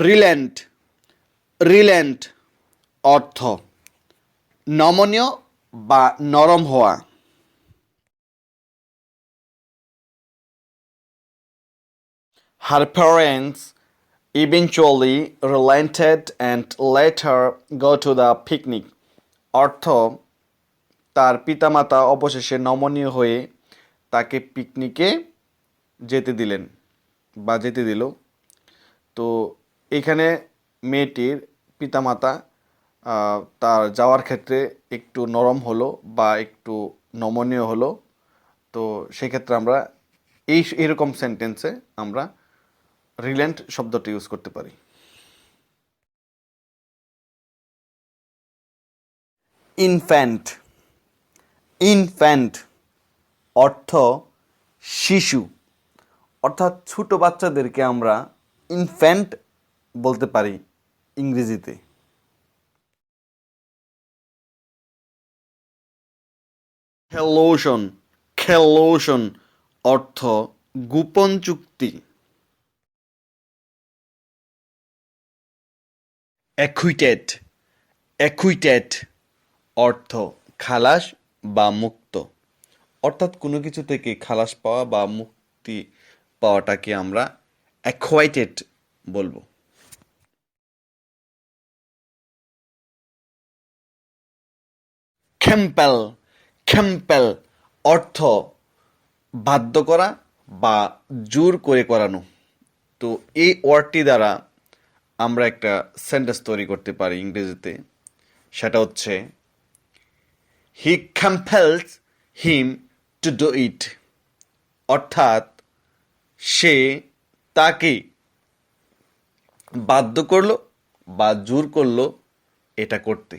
রিল্যান্ট রিল্যান্ট অর্থ নমনীয় বা নরম হওয়া। Her parents eventually relented and let her go to the picnic. অর্থ তার পিতামাতা অবশেষে নমনীয় হয়ে তাকে পিকনিকে যেতে দিলেন বা যেতে দিল। তো এখানে মেয়েটির পিতামাতা তার যাওয়ার ক্ষেত্রে একটু নরম হলো বা একটু নমনীয় হলো। তো সেক্ষেত্রে আমরা এরকম সেন্টেন্সে আমরা রিল্যান্ট শব্দটি ইউজ করতে পারি। ইনফ্যান্ট ইনফ্যান্ট অর্থ শিশু, অর্থাৎ ছোট বাচ্চাদেরকে আমরা ইনফ্যান্ট বলতে পারি ইংরেজিতে। খেলোশন খেলোশন অর্থ গোপন চুক্তি। অ্যাকুইটেড অ্যাকুইটেড অর্থ খালাস বা মুক্ত, অর্থাৎ কোনো কিছু থেকে খালাস পাওয়া বা মুক্তি পাওয়াটাকে আমরা অ্যাকুয়াইটেড বলবো। খেম্পেল খেম্পেল অর্থ বাধ্য করা বা জোর করে করানো। তো এই ওয়ার্ডটি দ্বারা আমরা একটা সেন্টেন্স তৈরি করতে পারি ইংরেজিতে, সেটা হচ্ছে হি কম্পেলস হিম টু ডু ইট, অর্থাৎ সে তাকে বাধ্য করলো বা জোর করলো এটা করতে।